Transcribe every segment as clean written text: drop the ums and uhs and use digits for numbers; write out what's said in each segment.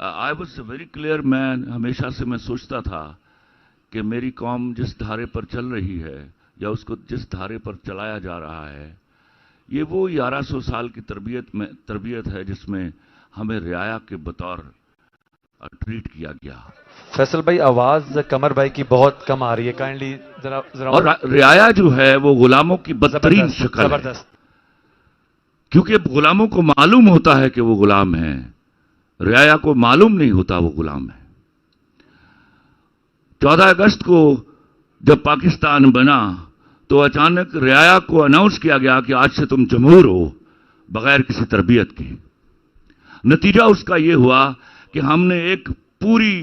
I was very clear. मैं हमेशा से मैं सोचता था कि मेरी कौम जिस धारे पर चल रही है या उसको जिस धारे पर चलाया जा रहा है, ये वो 1100 साल की तरबियत है जिसमें हमें रियाया के बतौर ट्रीट किया गया. फैसल भाई, आवाज कमर भाई की बहुत कम आ रही है, काइंडली जरा और रियाया जो है वो गुलामों की बदतरीन शक्ल है. जबरदस्त. क्योंकि गुलामों को मालूम होता है कि वो गुलाम है, रियाया को मालूम नहीं होता वो गुलाम है. 14 अगस्त को जब पाकिस्तान बना तो अचानक रियाया को अनाउंस किया गया कि आज से तुम जमहूर हो, बगैर किसी तरबियत के. नतीजा उसका यह हुआ कि हमने एक पूरी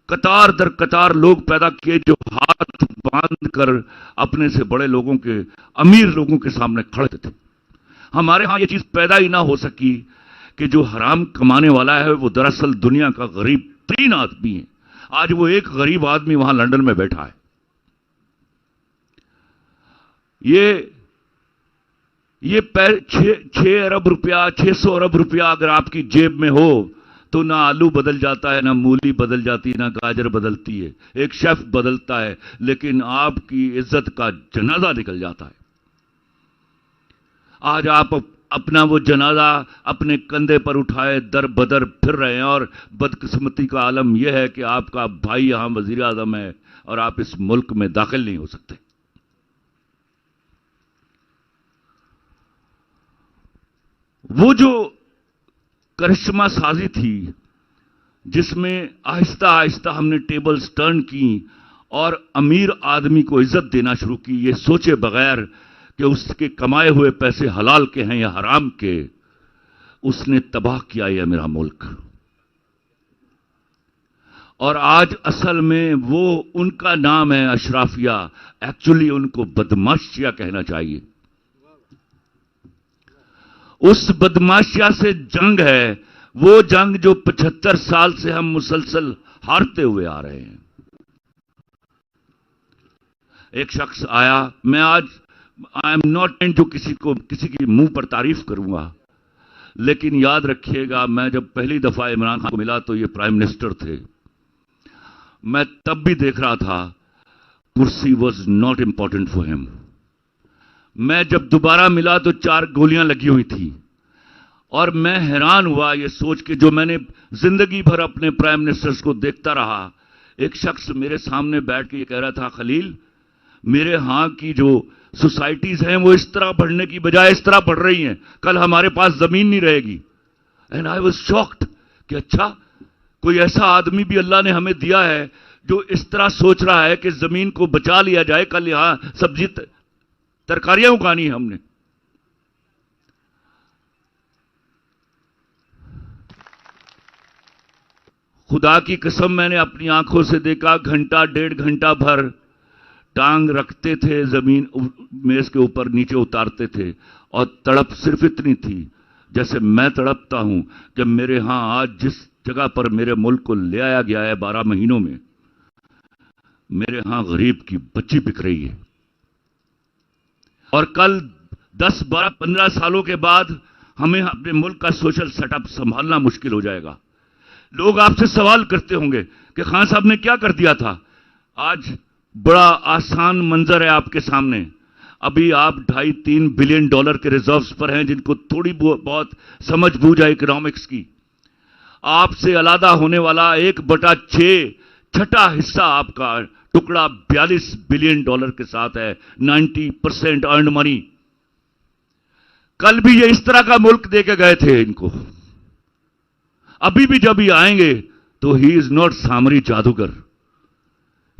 कतार दर कतार लोग पैदा किए जो हाथ बांध कर अपने से बड़े लोगों के, अमीर लोगों के सामने खड़े थे. हमारे यहां यह चीज पैदा ही ना हो सकी कि जो हराम कमाने वाला है वो दरअसल दुनिया का गरीब तरीन आदमी है. आज वो एक गरीब आदमी वहां लंदन में बैठा है. ये 6 अरब रुपया, 600 अरब रुपया अगर आपकी जेब में हो तो ना आलू बदल जाता है, ना मूली बदल जाती है, ना गाजर बदलती है, एक शेफ बदलता है, लेकिन आपकी इज्जत का जनाजा निकल जाता है. आज आप अपना वो जनाजा अपने कंधे पर उठाए दर बदर फिर रहे हैं. और बदकिस्मती का आलम यह है कि आपका भाई यहां वजीर आजम है और आप इस मुल्क में दाखिल नहीं हो सकते. वो जो करिश्मा साजी थी जिसमें आहिस्ता आहिस्ता हमने टेबल्स टर्न की और अमीर आदमी को इज्जत देना शुरू की, ये सोचे बगैर कि उसके कमाए हुए पैसे हलाल के हैं या हराम के, उसने तबाह किया यह मेरा मुल्क. और आज असल में वो उनका नाम है अशराफिया, एक्चुअली उनको बदमाशिया कहना चाहिए. उस बदमाशिया से जंग है, वो जंग जो 75 साल से हम मुसलसल हारते हुए आ रहे हैं. एक शख्स आया, मैं आज आई एम नॉट जो किसी की मुंह पर तारीफ करूंगा, लेकिन याद रखिएगा मैं जब पहली दफा इमरान खान को मिला तो ये प्राइम मिनिस्टर थे. मैं तब भी देख रहा था कुर्सी was not important for him. मैं जब दोबारा मिला तो 4 गोलियां लगी हुई थी और मैं हैरान हुआ ये सोच के, जो मैंने जिंदगी भर अपने प्राइम मिनिस्टर्स को देखता रहा. एक शख्स मेरे सामने बैठ के ये कह रहा था, खलील मेरे यहां की जो सोसाइटीज हैं वो इस तरह बढ़ने की बजाय इस तरह बढ़ रही हैं, कल हमारे पास जमीन नहीं रहेगी. एंड आई वाज शॉक्ड कि अच्छा, कोई ऐसा आदमी भी अल्लाह ने हमें दिया है जो इस तरह सोच रहा है कि जमीन को बचा लिया जाए, कल यहां सब्जी तरकारियां उगानी है हमने. खुदा की कसम मैंने अपनी आंखों से देखा, घंटा 1.5 घंटा भर टांग रखते थे, जमीन मेज के ऊपर नीचे उतारते थे और तड़प सिर्फ इतनी थी जैसे मैं तड़पता हूं कि मेरे यहां आज जिस जगह पर मेरे मुल्क को ले आया गया है 12 महीनों में, मेरे यहां गरीब की बच्ची बिक रही है. और कल 10, 12, 15 सालों के बाद हमें अपने मुल्क का सोशल सेटअप संभालना मुश्किल हो जाएगा. लोग आपसे सवाल करते होंगे कि खान साहब ने क्या कर दिया था. आज बड़ा आसान मंजर है आपके सामने. अभी आप 2.5-3 बिलियन डॉलर के रिजर्व्स पर हैं, जिनको थोड़ी बहुत समझ बूझ है इकोनॉमिक्स की. आपसे अलादा होने वाला 1/6 छठा हिस्सा आपका टुकड़ा 42 बिलियन डॉलर के साथ है. 90% अर्न मनी. कल भी ये इस तरह का मुल्क देके गए थे इनको. अभी भी जब ये आएंगे तो ही इज नॉट सामरी जादूगर.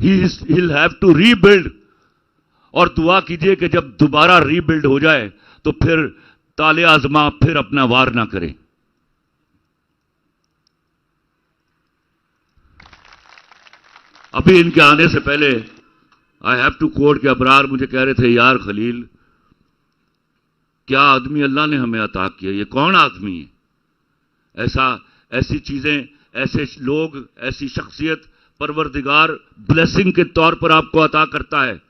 he'll have to rebuild. और दुआ कीजिए कि जब दोबारा रीबिल्ड हो जाए तो फिर ताले आजमा फिर अपना वार ना करें. अभी इनके आने से पहले आई हैव टू कोट के अबरार मुझे कह रहे थे, यार खलील क्या आदमी अल्लाह ने हमें अता किया, ये कौन आदमी है, ऐसी चीजें, ऐसे लोग, ऐसी शख्सियत परवरदिगार ब्लेसिंग के तौर पर आपको अता करता है.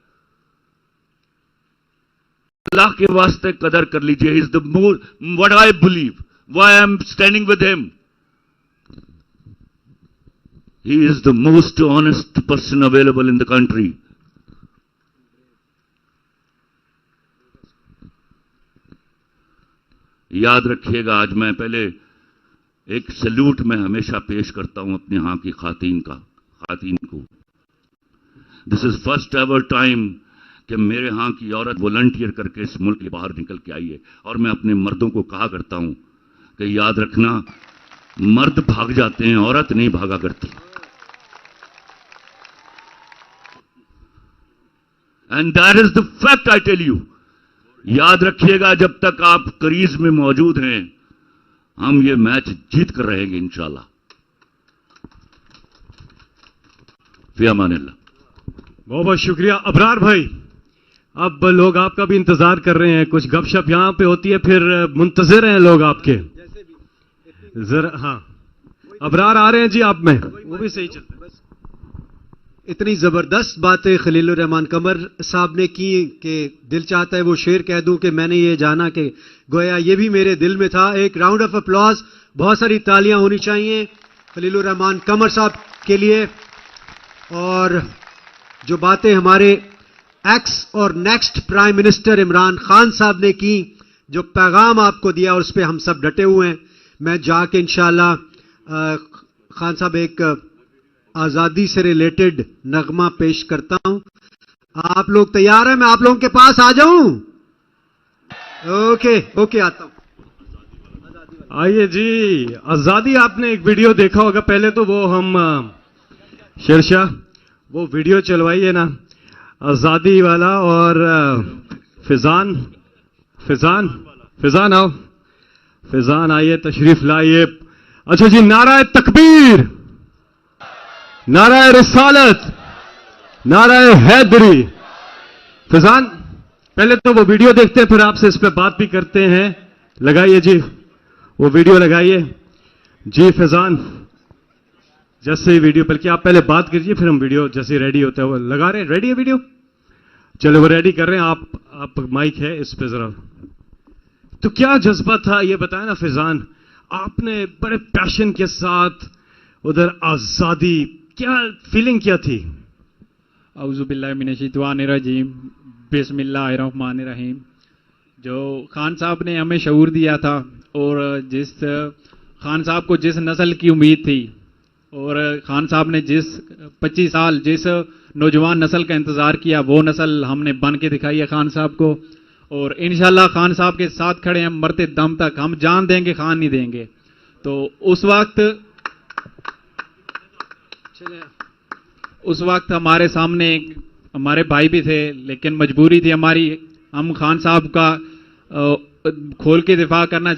अल्लाह के वास्ते कदर कर लीजिए. Is the more what I believe, why I am standing with him. He is the most honest person available in the country. याद रखिएगा, आज मैं पहले एक सैल्यूट मैं हमेशा पेश करता हूं अपने यहाँ की खातीन को. This is first ever time कि मेरे यहाँ की औरत वॉलंटियर करके इस मुल्क के बाहर निकल के आई है. और मैं अपने मर्दों को कहा करता हूं कि याद रखना, मर्द भाग जाते हैं, औरत नहीं भागा करती. And that is the fact I tell you. याद रखिएगा, जब तक आप करीज में मौजूद हैं, हम ये मैच जीत कर रहेंगे इंशाल्लाह. फी अमानिल्लाह. बहुत बहुत शुक्रिया अबरार भाई. अब लोग आपका भी इंतजार कर रहे हैं, कुछ गपशप यहां पे होती है, फिर मुंतजिर हैं लोग आपके. जरा हाँ, अबरार आ रहे हैं जी आप में, वो भी सही चलते हैं. इतनी जबरदस्त बातें खलीलुर रहमान कमर साहब ने की कि दिल चाहता है वो शेर कह दूं कि मैंने ये जाना कि गोया ये भी मेरे दिल में था. एक राउंड ऑफ अप्लॉज, बहुत सारी तालियां होनी चाहिए खलीलुर रहमान कमर साहब के लिए. और जो बातें हमारे एक्स और next prime minister Imran Khan साहब ने की, जो पैगाम आपको दिया, और उस पर हम सब डटे हुए हैं. मैं जाके इंशाल्लाह खान साहब एक आजादी से रिलेटेड नगमा पेश करता हूं. आप लोग तैयार हैं? मैं आप लोगों के पास आ जाऊं? ओके आता हूं. आइए जी. आजादी आपने एक वीडियो देखा होगा, पहले तो वो हम शेरशाह वो वीडियो चलवाइए ना, आजादी वाला. और फिजान आओ, फिजान आइए, तशरीफ लाइए. अच्छा जी, नाराए तकबीर, नाराए रिसालत, नाराए हैदरी. फिजान, पहले तो वो वीडियो देखते हैं, फिर आपसे इस पे बात भी करते हैं. लगाइए जी, वो वीडियो लगाइए जी. फिजान, जैसे ही वीडियो, बल्कि आप पहले बात कीजिए, फिर हम वीडियो जैसे रेडी होता है वो लगा रहे हैं. रेडी है वीडियो? चलो वो रेडी कर रहे हैं. आप माइक है इस पे जरा. तो क्या जज्बा था ये बताया ना फिजान, आपने बड़े पैशन के साथ उधर आजादी, क्या फीलिंग क्या थी? औज़ुबिल्लाहि मिनश्शैतानिर्रजीम, बिस्मिल्लाहिर्रहमानिर्रहीम. जो खान साहब ने हमें शऊर दिया था, और जिस खान साहब को जिस नस्ल की उम्मीद थी, और खान साहब ने जिस 25 साल जिस नौजवान नस्ल का इंतज़ार किया, वो नस्ल हमने बन के दिखाई है खान साहब को. और इंशाल्लाह खान साहब के साथ खड़े हैं मरते दम तक. हम जान देंगे, खान नहीं देंगे. तो उस वक्त हमारे सामने हमारे भाई भी थे, लेकिन मजबूरी थी हमारी, हम खान साहब का खोल के दिफा करना